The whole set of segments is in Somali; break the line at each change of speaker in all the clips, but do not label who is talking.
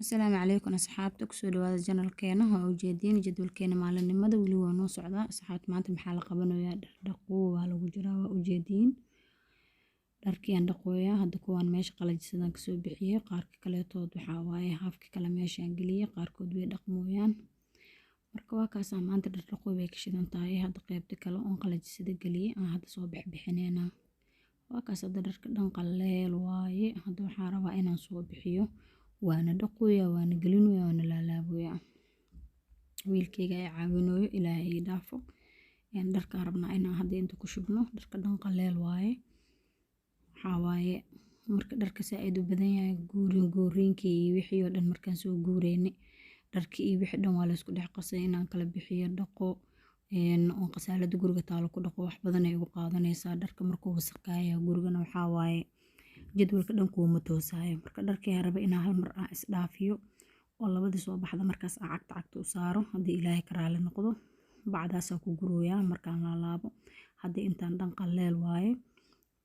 Asalaamu calaykum asxaabta kusoo dhawaada janalkeena waa ujeediin jadwalkeena maalinimada weli waa noo socdaa asxaabta maanta maxaa la qabanayaa dhar dhaqo waa lagu jiraa waa ujeediin dharkiyan dhaqooya hadda kuwaan meesha qalajisadaan kasoo bixiyay qaarka kaleetood waxaa waaye haafka kale meeshaan geliyay qaarkood way dhaqmooyaan marka waa kaas maanta dhar dhaqo way ka shidan tahay hadda qaybta kale oo qalajisada geliyay aan hadda soo bixinayna waa kaas hadda dharka dhan qaleel waaye hadda waxaa rabaa inaan soo bixiyo waana dhaqooya waana gelinoya waana laalaaboya wiilkayga ay caawinooyo ilaahay ii dhaafo dharka rabnaa inaan hadda inta ku shubno dharka dhan qaleel waaye waxaa waaye marka dharka saaid u badan yahay guurinkii iyo wixii oo dhan markaan soo guureynay dharkii iyo wixii dhan waa la isku dhex qasay inaan kala bixiyo dhaqo oo qasaalada guriga taalo ku dhaqo wax badan ay ugu qaadanaysaa dharka markuu wasaqaaya gurigana waxaa waaye jadwalka dhan kuuma toosaayo marka dharkii raba inaan hal mar aan isdhaafiyo oo labadii soo baxda markaas aan cagta u saaro haddii ilaahay ka raali noqdo bacdaasaan ku gurooyaa markaan laalaabo haddii intaan dhan qaleel waaye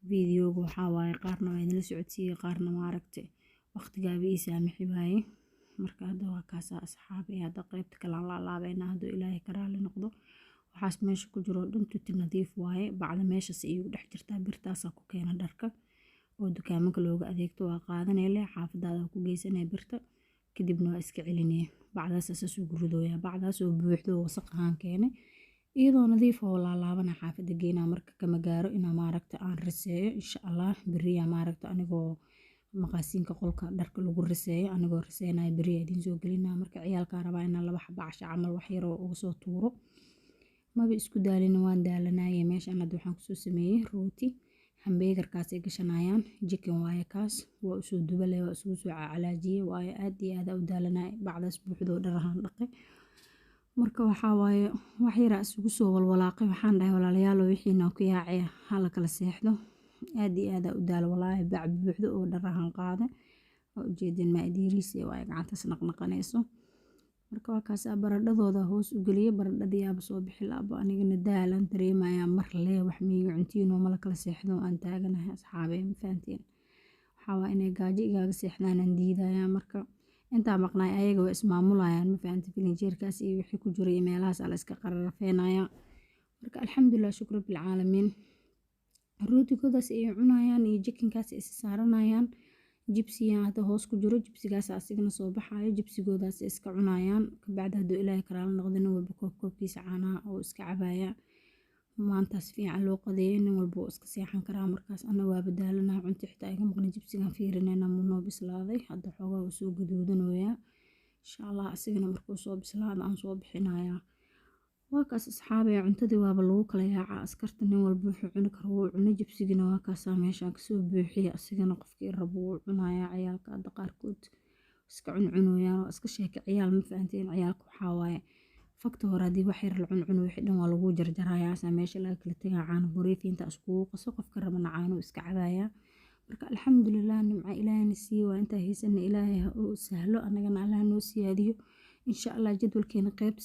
fiidiyooga waxaa waaye qaarna waa idinla socodsiiyey qaarna maaragtay waqtigaaba ii saamixi waaye marka hadda waa kaasaa asxaabay hadda qaybta kale aan laalaabaynaa hadduu ilaahay ka raali noqdo waxaas meesha ku jiro dhan tuti nadiif waaye bacda meeshaas iigu dhex jirtaa birtaasaa ku keena dharka oo dukaamanka looga adeegto waa qaadanay leh xaafadaada ku geysanay birta kadibna waa iska celinay bacdaas asaas ugu ridooya bacdaas oo buuxdo wasaq ahaan keenay iyadoo nadiif oo laalaabana xaafada geynaa marka kama gaaro inaa maaragta aan riseeyo insha Allah bariya maaragta anigoo maqaasiinka qolka dharka lagu riseeyo anigoo riseenayo bariya idin soo gelinaa marka ciyaalka rabaa inaan laba xabo casho camal wax yar oo uga soo tuuro maba isku daalin waan daalanayay meeshaan hadda waxaan kusoo sameeyay rooti hambeegarkaas ay gashanayaan chicken waaye kaas waa usoo dubalay waa isugu soo calaajiyay waaye aad iyo aad u daalanay bacdaas buuxdoo dhar ahaan dhaqay marka waxaa waaye wax yar isugu soo walwalaaqay waxaan dhahay walaalayaal wixiina ku yaacay hala kala seexdo aad iyo aad u daal walaahi bac buuxdo oo dhar ahaan qaaday oo ujeedin ma idiiriisay waa gacantaas naqnaqanayso marka waa kaas baradhadooda hoos u galiyay baradhadii aaba soo bixi laabo anigana daalan dareemaya mar lee wax miiga cuntiino mala kala seexdo aan taaganahay asxaabay ma fahanteen waxaa waa inay gaajo igaaga seexdaan aan diidaya marka intaa maqnaay ayaga waa ismaamulayaan ma fahanteen filinjeerkaas iyo wixii ku jiray meelahaas la iska qararafeenaya marka alxamdulillah shukr bil caalamiin rootigodaas ay cunayaan iyo chickenkaas ay saaranayaan jibsiga hadda hoos ku jiro jibsigaas asigana soo baxayo jibsigoodaas iska cunayaan ka bacda haduu ilaahay karaal noqdina walba koobkiisa caanaha oo iska cabaya maantaas fiican loo qadeeyay nin walba oo iska seexan karaa markaas ana waa badaalanahay cunti xitaa iga maqnay jibsigan fiirinayna munoo bislaaday hadda xoogaa uu soo gaduudanooyaa insha Allah asigana markuu soo bislaado aan soo bixinayaa waa kaas asxaabay cuntadii waaba lagu kala yaacaa askarta nin walba wuxuu cuni karo wuu cunay jibsigina waa kaas meeshaan ka soo buuxiyay asigana qofkii rabo wuu cunayaa ciyaalka hadda qaarkood iska cunayaan oo iska sheeka ciyaal ma fahanteen ciyaalka waxaa waaye fakta hore hadii wax yar la cuno wixii dhan waa lagu jarjarayaa saa meesha laga kala tagaa caano buriifinta isku qaso qofka rabana caano iska cabaya marka alxamdulillah nimca ilaahayna siiyo waa inta haysan ilaahay oo sahlo anagana Allah noo siyaadiyo insha Allah jadwalkeena qaybta